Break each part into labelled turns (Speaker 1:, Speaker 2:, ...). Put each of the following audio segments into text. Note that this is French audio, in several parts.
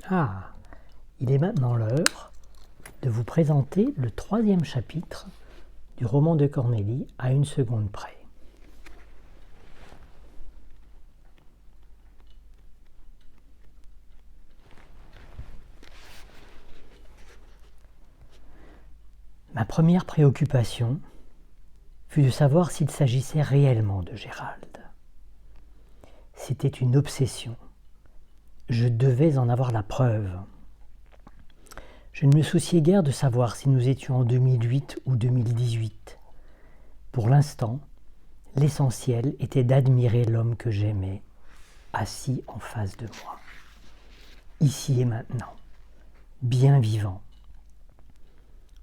Speaker 1: Ah, il est maintenant l'heure de vous présenter le 3e chapitre du roman de Cornélie à une seconde près. Ma première préoccupation fut de savoir s'il s'agissait réellement de Gérald. C'était une obsession. Je devais en avoir la preuve. Je ne me souciais guère de savoir si nous étions en 2008 ou 2018. Pour l'instant, l'essentiel était d'admirer l'homme que j'aimais, assis en face de moi. Ici et maintenant, bien vivant.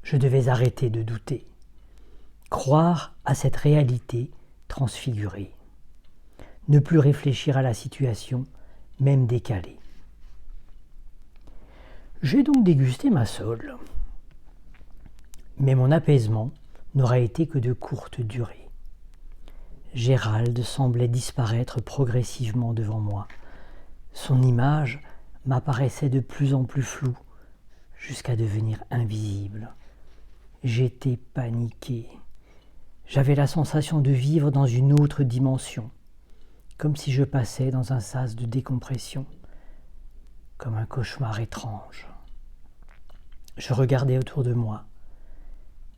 Speaker 1: Je devais arrêter de douter, croire à cette réalité transfigurée, ne plus réfléchir à la situation, même décalée. J'ai donc dégusté ma sole, mais mon apaisement n'aura été que de courte durée. Gérald semblait disparaître progressivement devant moi. Son image m'apparaissait de plus en plus floue, jusqu'à devenir invisible. J'étais paniqué. J'avais la sensation de vivre dans une autre dimension, comme si je passais dans un sas de décompression, comme un cauchemar étrange. Je regardais autour de moi.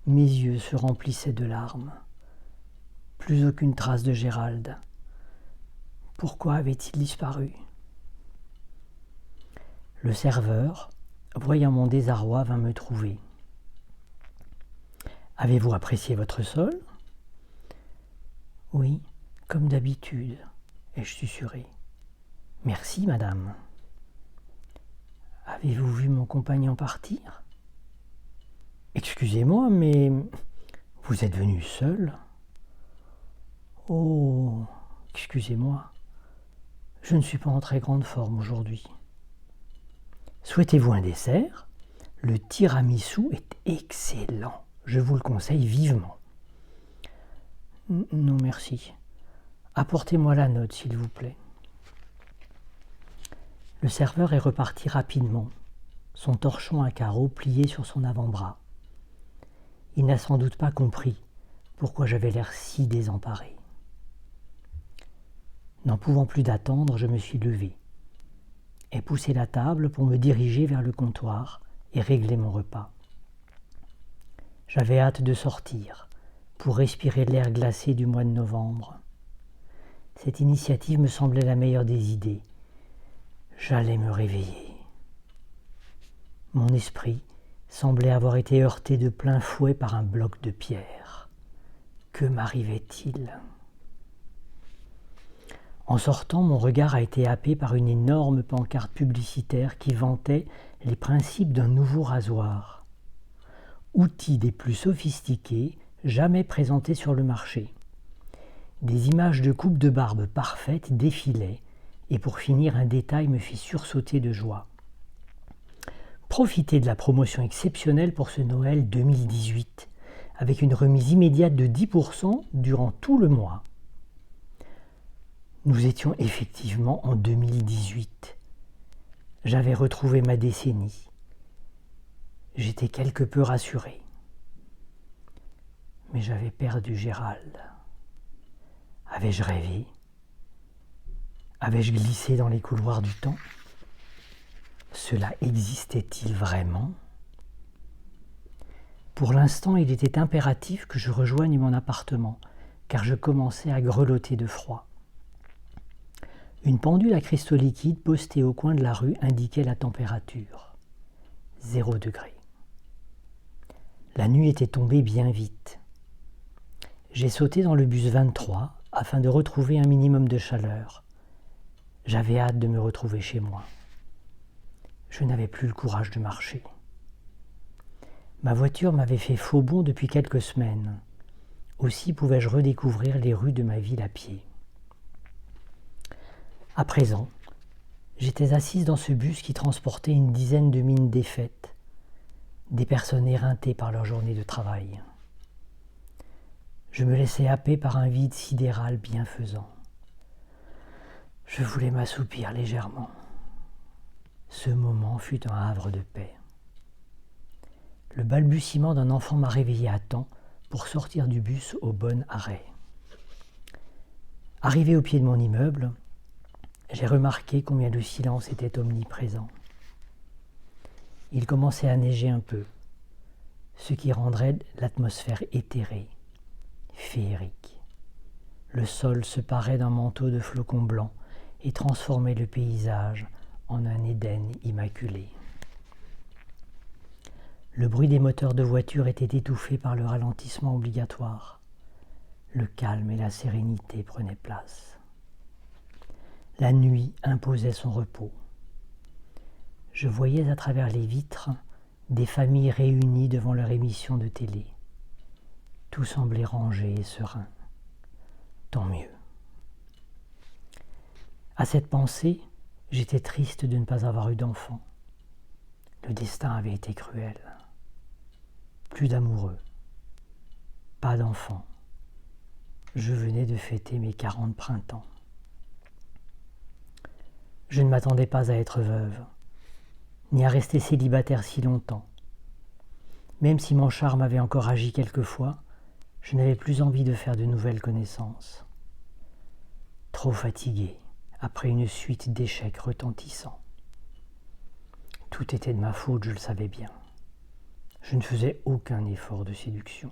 Speaker 1: Mes yeux se remplissaient de larmes. Plus aucune trace de Gérald. Pourquoi avait-il disparu ? Le serveur, voyant mon désarroi, vint me trouver. « Avez-vous apprécié votre sole ? » ?»« Oui, comme d'habitude, » ai-je susurré. « Merci, madame. »« Avez-vous vu mon compagnon partir ? » ?»« Excusez-moi, mais vous êtes venu seul ? » ?»« Oh, excusez-moi, je ne suis pas en très grande forme aujourd'hui. » »« Souhaitez-vous un dessert ? Le tiramisu est excellent. Je vous le conseille vivement. »« Non, merci. Apportez-moi la note, s'il vous plaît. » Le serveur est reparti rapidement, son torchon à carreaux plié sur son avant-bras. Il n'a sans doute pas compris pourquoi j'avais l'air si désemparé. N'en pouvant plus d'attendre, je me suis levé et poussé la table pour me diriger vers le comptoir et régler mon repas. J'avais hâte de sortir pour respirer l'air glacé du mois de novembre. Cette initiative me semblait la meilleure des idées. J'allais me réveiller. Mon esprit semblait avoir été heurté de plein fouet par un bloc de pierre. Que m'arrivait-il ? En sortant, mon regard a été happé par une énorme pancarte publicitaire qui vantait les principes d'un nouveau rasoir. Outil des plus sophistiqués jamais présentés sur le marché. Des images de coupe de barbe parfaites défilaient, et pour finir, un détail me fit sursauter de joie. Profitez de la promotion exceptionnelle pour ce Noël 2018, avec une remise immédiate de 10% durant tout le mois. Nous étions effectivement en 2018. J'avais retrouvé ma décennie. J'étais quelque peu rassuré. Mais j'avais perdu Gérald. Avais-je rêvé ? Avais-je glissé dans les couloirs du temps ? Cela existait-il vraiment ? Pour l'instant, il était impératif que je rejoigne mon appartement, car je commençais à grelotter de froid. Une pendule à cristaux liquides postée au coin de la rue indiquait la température. 0 degré. La nuit était tombée bien vite. J'ai sauté dans le bus 23 afin de retrouver un minimum de chaleur. J'avais hâte de me retrouver chez moi. Je n'avais plus le courage de marcher. Ma voiture m'avait fait faux bond depuis quelques semaines. Aussi pouvais-je redécouvrir les rues de ma ville à pied. À présent, j'étais assise dans ce bus qui transportait une dizaine de mines défaites, des personnes éreintées par leur journée de travail. Je me laissais happer par un vide sidéral bienfaisant. Je voulais m'assoupir légèrement. Ce moment fut un havre de paix. Le balbutiement d'un enfant m'a réveillé à temps pour sortir du bus au bon arrêt. Arrivé au pied de mon immeuble, j'ai remarqué combien le silence était omniprésent. Il commençait à neiger un peu, ce qui rendrait l'atmosphère éthérée, féerique. Le sol se parait d'un manteau de flocons blancs et transformait le paysage en un Éden immaculé. Le bruit des moteurs de voiture était étouffé par le ralentissement obligatoire. Le calme et la sérénité prenaient place. La nuit imposait son repos. Je voyais à travers les vitres des familles réunies devant leur émission de télé. Tout semblait rangé et serein. Tant mieux. À cette pensée, j'étais triste de ne pas avoir eu d'enfant. Le destin avait été cruel. Plus d'amoureux, pas d'enfants. Je venais de fêter mes 40 printemps. Je ne m'attendais pas à être veuve, ni à rester célibataire si longtemps. Même si mon charme avait encore agi quelquefois, je n'avais plus envie de faire de nouvelles connaissances. Trop fatigué, après une suite d'échecs retentissants. Tout était de ma faute, je le savais bien. Je ne faisais aucun effort de séduction.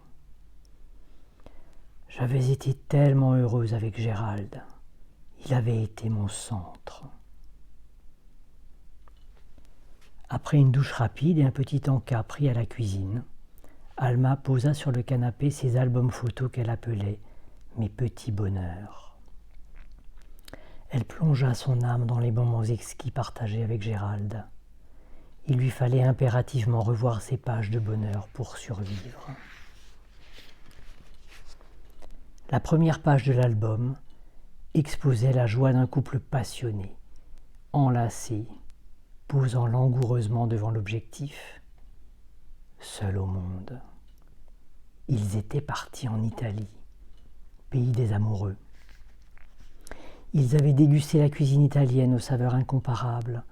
Speaker 1: J'avais été tellement heureuse avec Gérald. Il avait été mon centre. Après une douche rapide et un petit encas pris à la cuisine, Alma posa sur le canapé ses albums photos qu'elle appelait « Mes petits bonheurs ». Elle plongea son âme dans les moments exquis partagés avec Gérald. Il lui fallait impérativement revoir ces pages de bonheur pour survivre. La première page de l'album exposait la joie d'un couple passionné, enlacé, posant langoureusement devant l'objectif, seul au monde. Ils étaient partis en Italie, pays des amoureux. Ils avaient dégusté la cuisine italienne aux saveurs incomparables,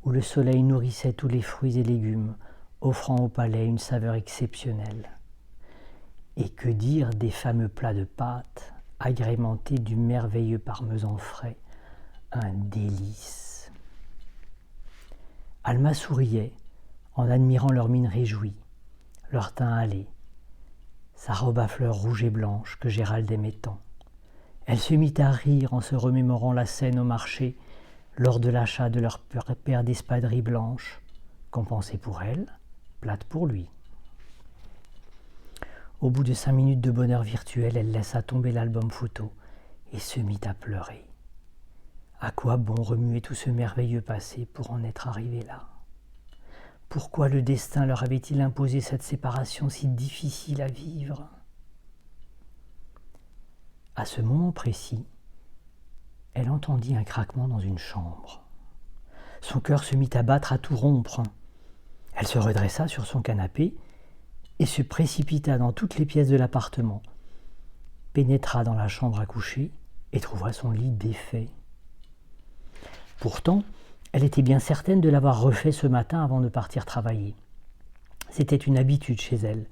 Speaker 1: où le soleil nourrissait tous les fruits et légumes, offrant au palais une saveur exceptionnelle. Et que dire des fameux plats de pâtes, agrémentés du merveilleux parmesan frais, un délice. Alma souriait en admirant leur mine réjouie, leur teint hâlé, sa robe à fleurs rouges et blanches que Gérald aimait tant. Elle se mit à rire en se remémorant la scène au marché lors de l'achat de leur paire d'espadrilles blanches, compensée pour elle, plate pour lui. Au bout de 5 minutes de bonheur virtuel, elle laissa tomber l'album photo et se mit à pleurer. À quoi bon remuer tout ce merveilleux passé pour en être arrivé là? Pourquoi le destin leur avait-il imposé cette séparation si difficile à vivre? À ce moment précis, elle entendit un craquement dans une chambre. Son cœur se mit à battre à tout rompre. Elle se redressa sur son canapé et se précipita dans toutes les pièces de l'appartement, pénétra dans la chambre à coucher et trouva son lit défait. Pourtant, elle était bien certaine de l'avoir refait ce matin avant de partir travailler. C'était une habitude chez elle.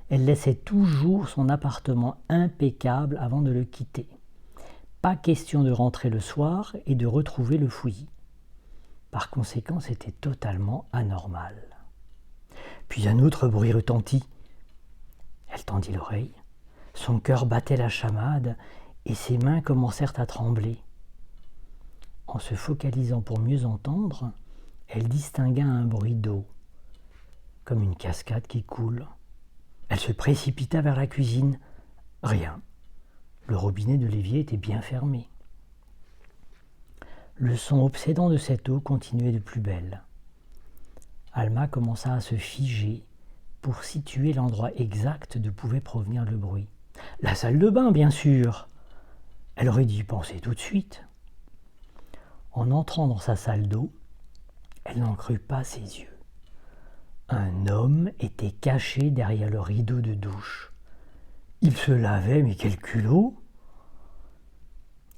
Speaker 1: Elle laissait toujours son appartement impeccable avant de le quitter. Pas question de rentrer le soir et de retrouver le fouillis. Par conséquent, c'était totalement anormal. Puis un autre bruit retentit. Elle tendit l'oreille. Son cœur battait la chamade et ses mains commencèrent à trembler. En se focalisant pour mieux entendre, elle distingua un bruit d'eau, comme une cascade qui coule. Elle se précipita vers la cuisine. Rien. Le robinet de l'évier était bien fermé. Le son obsédant de cette eau continuait de plus belle. Alma commença à se figer pour situer l'endroit exact d'où pouvait provenir le bruit. La salle de bain, bien sûr. Elle aurait dû y penser tout de suite. En entrant dans sa salle d'eau, elle n'en crut pas ses yeux. Un homme était caché derrière le rideau de douche. Il se lavait, mais quel culot!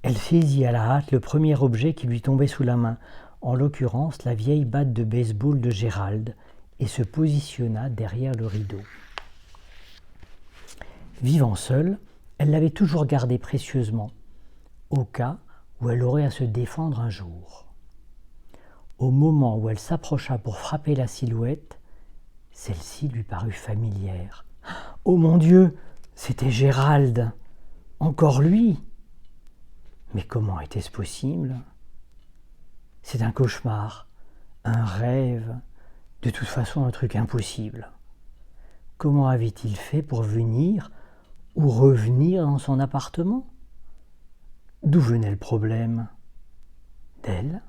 Speaker 1: Elle saisit à la hâte le premier objet qui lui tombait sous la main, en l'occurrence la vieille batte de baseball de Gérald, et se positionna derrière le rideau. Vivant seule, elle l'avait toujours gardée précieusement, au cas où elle aurait à se défendre un jour. Au moment où elle s'approcha pour frapper la silhouette, celle-ci lui parut familière. « Oh mon Dieu, c'était Gérald! Encore lui! Mais comment était-ce possible? C'est un cauchemar, un rêve, de toute façon un truc impossible. Comment avait-il fait pour venir ou revenir dans son appartement? D'où venait le problème? D'elle?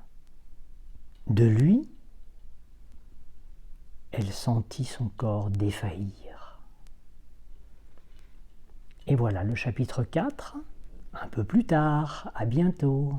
Speaker 1: De lui? Elle sentit son corps défaillir. Et voilà le chapitre 4, un peu plus tard. À bientôt.